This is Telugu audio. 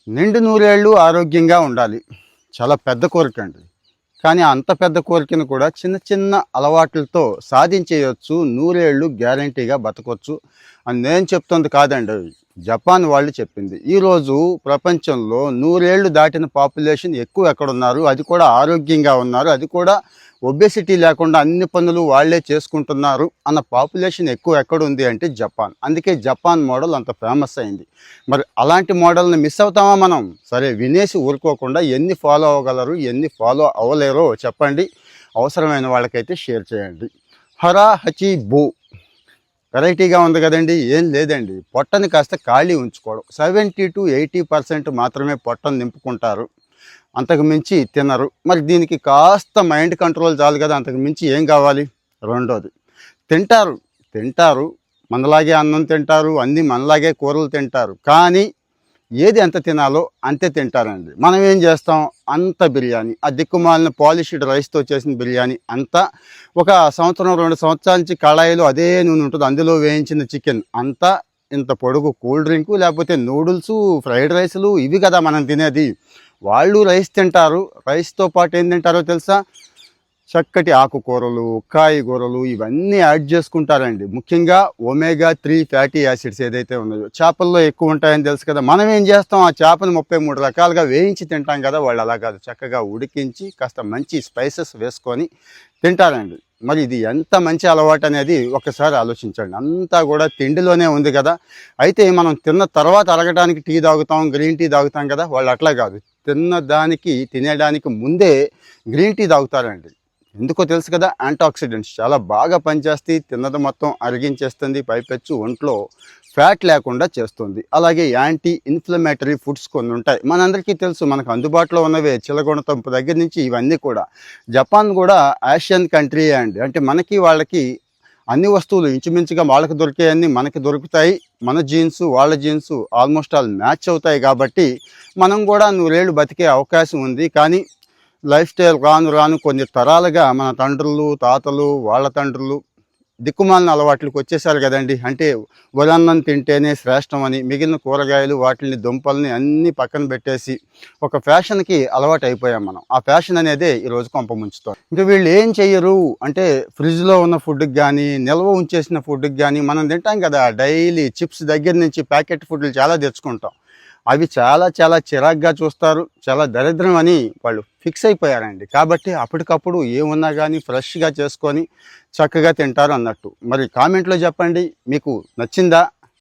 నిండు నూరేళ్ళు ఆరోగ్యంగా ఉండాలి. చాలా పెద్ద కోరిక అండి. కానీ అంత పెద్ద కోరికను కూడా చిన్న చిన్న అలవాట్లతో సాధించేయొచ్చు. నూరేళ్ళు గ్యారంటీగా బతకొచ్చు అని నేను చెప్తుంది కాదండి. జపాన్ వాళ్ళు చెప్పింది. ఈరోజు ప్రపంచంలో నూరేళ్లు దాటిన పాపులేషన్ ఎక్కువ ఎక్కడున్నారు, అది కూడా ఆరోగ్యంగా ఉన్నారు, అది కూడా ఒబెసిటీ లేకుండా అన్ని పనులు వాళ్ళే చేసుకుంటున్నారు అన్న పాపులేషన్ ఎక్కువ ఎక్కడుంది అంటే జపాన్. అందుకే జపాన్ మోడల్ అంత ఫేమస్ అయింది. మరి అలాంటి మోడల్ని మిస్ అవుతామా మనం? సరే, వినేసి ఊరుకోకుండా ఎన్ని ఫాలో అవ్వగలరు, ఎన్ని ఫాలో అవ్వలేరో చెప్పండి. అవసరమైన వాళ్ళకైతే షేర్ చేయండి. హరా హచి బూ వెరైటీగా ఉంది కదండి. ఏం లేదండి, పొట్టని కాస్త ఖాళీ ఉంచుకోవడం. 70 to 80% మాత్రమే పొట్టను నింపుకుంటారు, అంతకు మించి తినరు. మరి దీనికి కాస్త మైండ్ కంట్రోల్ చాలు కదా, అంతకు మించి ఏం కావాలి? రెండోది, తింటారు తింటారు మనలాగే అన్నం తింటారు, అన్నీ మనలాగే కూరలు తింటారు, కానీ ఏది ఎంత తినాలో అంతే తింటారండి. మనం ఏం చేస్తాం? అంత బిర్యానీ, ఆ దిక్కుమాలిన పాలిష్డ్ రైస్తో చేసిన బిర్యానీ అంతా ఒక సంవత్సరం 2 సంవత్సరాల నుంచి కళాయిలో అదే నూనె ఉంటుంది, అందులో వేయించిన చికెన్ అంతా ఇంత పొడుగు కూల్ డ్రింకు, లేకపోతే నూడిల్స్, ఫ్రైడ్ రైస్లు, ఇవి కదా మనం తినేది. వాళ్ళు రైస్ తింటారు, రైస్తో పాటు ఏం తింటారో తెలుసా? చక్కటి ఆకుకూరలు, కాయగూరలు, ఇవన్నీ యాడ్ చేసుకుంటారండి. ముఖ్యంగా ఒమేగా 3 ఫ్యాటీ యాసిడ్స్ ఏదైతే ఉన్నాయో చేపల్లో ఎక్కువ ఉంటాయని తెలుసు కదా. మనం ఏం చేస్తాం? ఆ చేపను 33 రకాలుగా వేయించి తింటాం కదా. వాళ్ళు అలా కాదు, చక్కగా ఉడికించి కాస్త మంచి స్పైసెస్ వేసుకొని తింటారండి. మరి ఇది ఎంత మంచి అలవాటు అనేది ఒకసారి ఆలోచించండి. అంతా కూడా తిండిలోనే ఉంది కదా. అయితే మనం తిన్న తర్వాత అరగడానికి టీ తాగుతాం, గ్రీన్ టీ తాగుతాం కదా. వాళ్ళు అట్లా కాదు, తినేయడానికి ముందే గ్రీన్ టీ తాగుతారండి. ఎందుకో తెలుసు కదా, యాంటీఆక్సిడెంట్స్ చాలా బాగా పనిచేస్తాయి, తిన్నది మొత్తం అరిగించేస్తుంది, పైపెచ్చు ఒంట్లో ఫ్యాట్ లేకుండా చేస్తుంది. అలాగే యాంటీ ఇన్ఫ్లమేటరీ ఫుడ్స్ కొన్ని ఉంటాయి, మనందరికీ తెలుసు, మనకు అందుబాటులో ఉన్నవే. చిలగొండతంపు దగ్గర నుంచి ఇవన్నీ కూడా. జపాన్ కూడా ఆసియన్ కంట్రీ అండి. అంటే మనకి వాళ్ళకి అన్ని వస్తువులు ఇంచుమించుగా వాళ్ళకి దొరికేవన్నీ మనకి దొరుకుతాయి. మన జీన్స్ వాళ్ళ జీన్స్ ఆల్మోస్ట్ ఆల్ మ్యాచ్ అవుతాయి కాబట్టి మనం కూడా నూరేళ్ళు బతికే అవకాశం ఉంది. కానీ లైఫ్ స్టైల్ రాను రాను కొన్ని తరాలుగా మన తండ్రులు, తాతలు, వాళ్ళ తండ్రులు దిక్కుమాలిన అలవాట్లకు వచ్చేసారు కదండి. అంటే ఉదన్నం తింటేనే శ్రేష్టం అని మిగిలిన కూరగాయలు, వాటిని దుంపల్ని అన్నీ పక్కన పెట్టేసి ఒక ఫ్యాషన్కి అలవాటు అయిపోయాం మనం. ఆ ఫ్యాషన్ అనేదే ఈరోజు కొంప ముంచుతాం. ఇంకా వీళ్ళు ఏం చెయ్యరు అంటే, ఫ్రిడ్జ్లో ఉన్న ఫుడ్కి కానీ, నిల్వ ఉంచేసిన ఫుడ్కి కానీ, మనం తింటాం కదా డైలీ చిప్స్ దగ్గర నుంచి ప్యాకెట్ ఫుడ్లు చాలా తెచ్చుకుంటాం. అవి చాలా చాలా చిరాగ్గా చూస్తారు, చాలా దరిద్రం అని వాళ్ళు ఫిక్స్ అయిపోయారండి. కాబట్టి అప్పటికప్పుడు ఏమున్నా కానీ ఫ్రెష్గా చేసుకొని చక్కగా తింటారు అన్నట్టు. మరి కామెంట్లో చెప్పండి, మీకు నచ్చిందా?